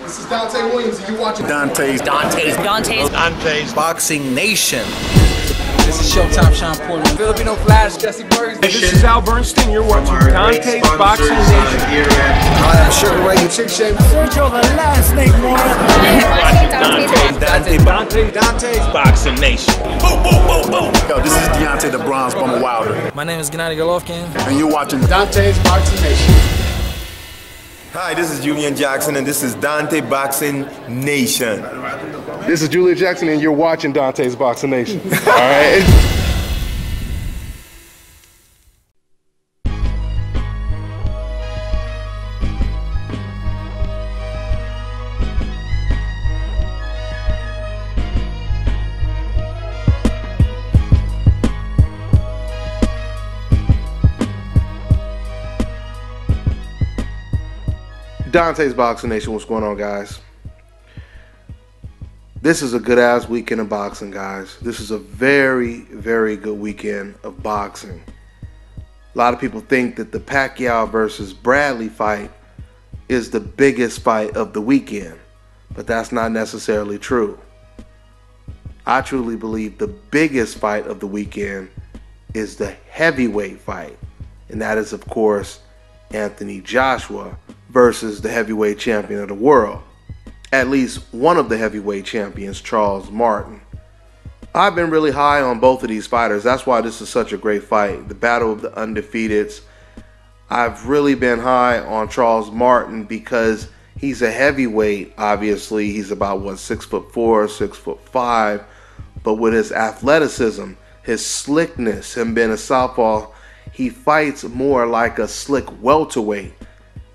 This is Dontae Williams, and you're watching Dontae'S Boxing Nation. This is Showtime Sean Porter. Filipino Flash, Jesse Burns. This is Al Bernstein. You're watching Dontae'S Boxing Nation. Hi, I'm Sugar Ray. Chick Shape. Sergio the last name more. Dontae'S Boxing Nation. Boom, boom, boom, boom. Yo, this is Deontay the Bronze Bomber Wilder. My name is Gennady Golovkin. And you're watching Dontae'S Boxing Nation. Hi, this is Julian Jackson, and this is Dontae Boxing Nation. This is Julian Jackson, and you're watching Dontae'S Boxing Nation. All right. Dontae'S Boxing Nation, what's going on, guys? This is a good-ass weekend of boxing, guys. This is a very, very good weekend of boxing. A lot of people think that the Pacquiao versus Bradley fight is the biggest fight of the weekend, but that's not necessarily true. I truly believe the biggest fight of the weekend is the heavyweight fight, and that is, of course, Anthony Joshua versus the heavyweight champion of the world. At least one of the heavyweight champions, Charles Martin. I've been really high on both of these fighters. That's why this is such a great fight. The battle of the undefeateds. I've really been high on Charles Martin because he's a heavyweight. Obviously, he's about, 6'4", 6'5", but with his athleticism, his slickness, him being a southpaw, he fights more like a slick welterweight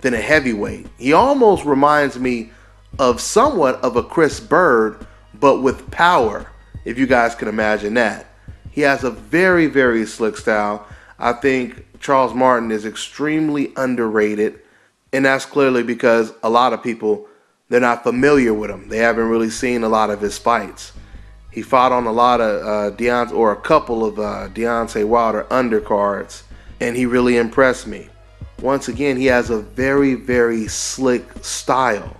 than a heavyweight. He almost reminds me of somewhat of a Chris Bird, but with power, if you guys can imagine that. He has a very, very slick style. I think Charles Martin is extremely underrated, and that's clearly because a lot of people, they're not familiar with him. They haven't really seen a lot of his fights. He fought on a lot of a couple of Deontay Wilder undercards, and he really impressed me. Once again, he has a very, very slick style.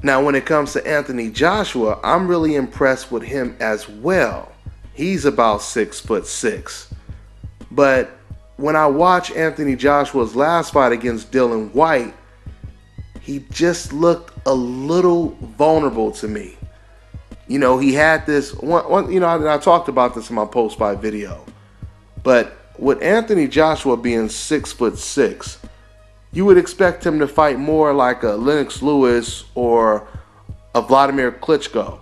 Now, when it comes to Anthony Joshua, I'm really impressed with him as well. He's about 6'6". But when I watch Anthony Joshua's last fight against Dillian Whyte, he just looked a little vulnerable to me. You know, he had this one, I talked about this in my post-fight video. But with Anthony Joshua being 6'6", you would expect him to fight more like a Lennox Lewis or a Vladimir Klitschko.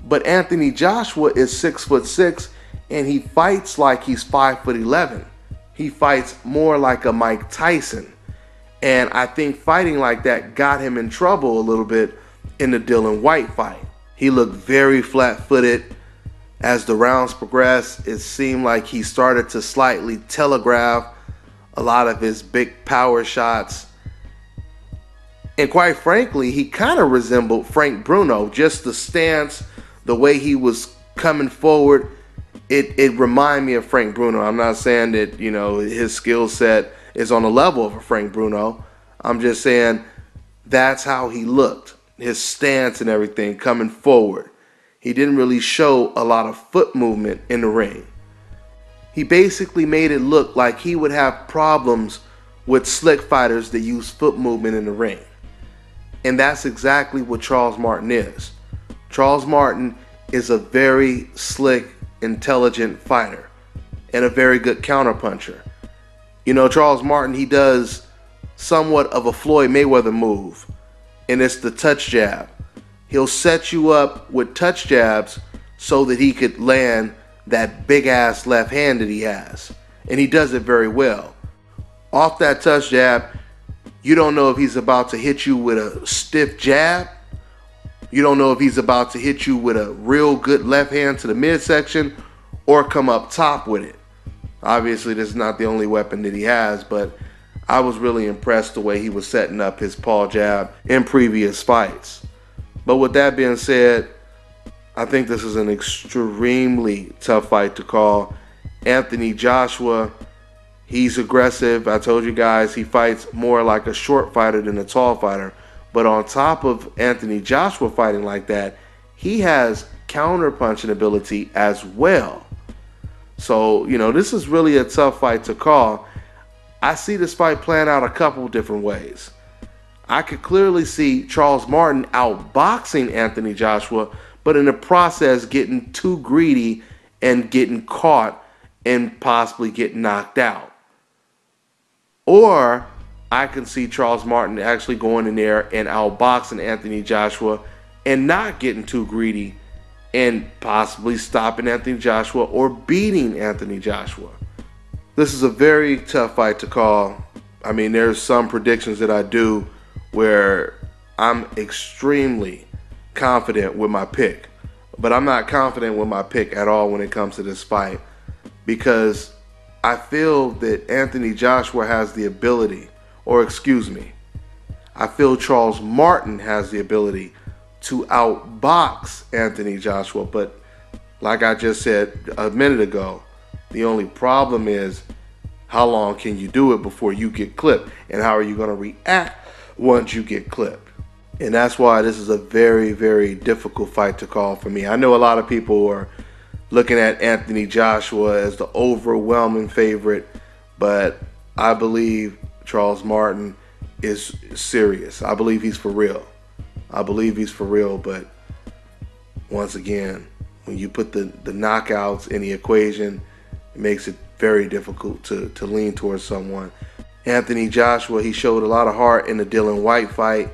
But Anthony Joshua is 6'6", and he fights like he's 5'11". He fights more like a Mike Tyson. And I think fighting like that got him in trouble a little bit in the Dillian Whyte fight. He looked very flat-footed. As the rounds progressed, it seemed like he started to slightly telegraph a lot of his big power shots. And quite frankly, he kind of resembled Frank Bruno. Just the stance, the way he was coming forward, it reminded me of Frank Bruno. I'm not saying that, his skill set is on the level of a Frank Bruno. I'm just saying that's how he looked. His stance and everything coming forward. He didn't really show a lot of foot movement in the ring. He basically made it look like he would have problems with slick fighters that use foot movement in the ring. And that's exactly what Charles Martin is. Charles Martin is a very slick, intelligent fighter and a very good counterpuncher. Charles Martin, he does somewhat of a Floyd Mayweather move, and it's the touch jab. He'll set you up with touch jabs so that he could land that big ass left hand that he has. And he does it very well. Off that touch jab, you don't know if he's about to hit you with a stiff jab. You don't know if he's about to hit you with a real good left hand to the midsection or come up top with it. Obviously, this is not the only weapon that he has, but I was really impressed the way he was setting up his paw jab in previous fights. But with that being said, I think this is an extremely tough fight to call. Anthony Joshua, he's aggressive. I told you guys he fights more like a short fighter than a tall fighter. But on top of Anthony Joshua fighting like that, he has counter-punching ability as well. So, you know, this is really a tough fight to call. I see this fight playing out a couple different ways. I could clearly see Charles Martin outboxing Anthony Joshua, but in the process getting too greedy and getting caught and possibly get knocked out. Or I can see Charles Martin actually going in there and outboxing Anthony Joshua and not getting too greedy and possibly stopping Anthony Joshua or beating Anthony Joshua. This is a very tough fight to call. I mean, there's some predictions that I do where I'm extremely confident with my pick, but I'm not confident with my pick at all when it comes to this fight, because I feel that Anthony Joshua has the ability, or excuse me, I feel Charles Martin has the ability to outbox Anthony Joshua. But like I just said a minute ago, the only problem is how long can you do it before you get clipped, and how are you going to react once you get clipped? And that's why this is a very, very difficult fight to call for me. I know a lot of people are looking at Anthony Joshua as the overwhelming favorite, but I believe Charles Martin is serious. I believe he's for real. I believe he's for real, but once again, when you put the knockouts in the equation, it makes it very difficult to lean towards someone. Anthony Joshua, he showed a lot of heart in the Dillian Whyte fight,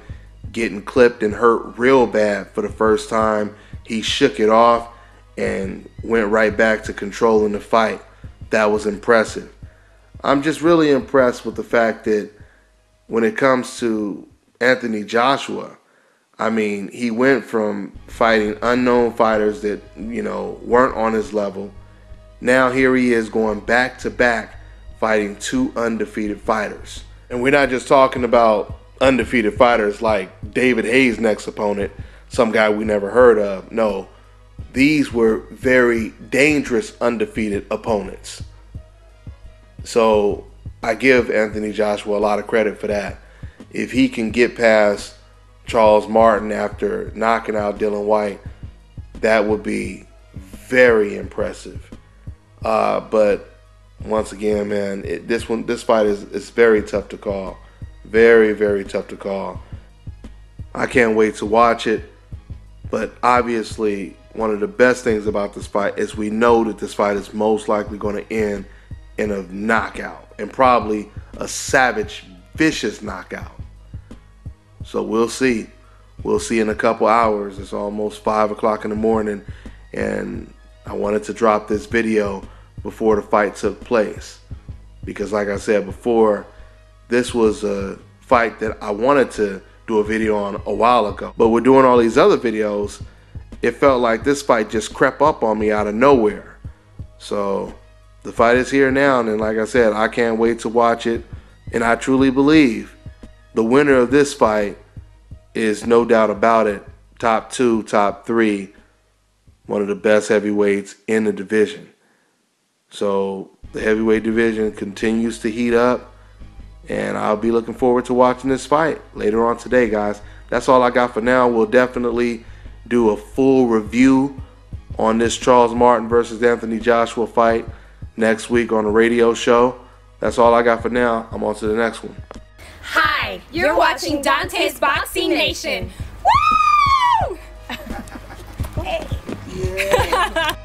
getting clipped and hurt real bad for the first time. He shook it off and went right back to controlling the fight. That was impressive. I'm just really impressed with the fact that when it comes to Anthony Joshua, I mean, he went from fighting unknown fighters that, you know, weren't on his level. Now here he is going back to back fighting two undefeated fighters. And we're not just talking about undefeated fighters like David Hayes' next opponent, some guy we never heard of. No, these were very dangerous undefeated opponents. So I give Anthony Joshua a lot of credit for that. If he can get past Charles Martin after knocking out Dillian Whyte, that would be very impressive. But once again, man, this fight is very tough to call. Very, very tough to call. I can't wait to watch it. But obviously, one of the best things about this fight is we know that this fight is most likely going to end in a knockout, and probably a savage, vicious knockout. So we'll see. We'll see in a couple hours. It's almost 5 o'clock in the morning, and I wanted to drop this video before the fight took place, because like I said before, this was a fight that I wanted to do a video on a while ago. But we're doing all these other videos, it felt like this fight just crept up on me out of nowhere. So the fight is here now, and like I said, I can't wait to watch it. And I truly believe the winner of this fight is, no doubt about it, top 2, top 3, one of the best heavyweights in the division. So the heavyweight division continues to heat up, and I'll be looking forward to watching this fight later on today, guys. That's all I got for now. We'll definitely do a full review on this Charles Martin versus Anthony Joshua fight next week on the radio show. That's all I got for now. I'm on to the next one. Hi, you're watching Dontae'S Boxing Nation. Woo! Hey. Yeah.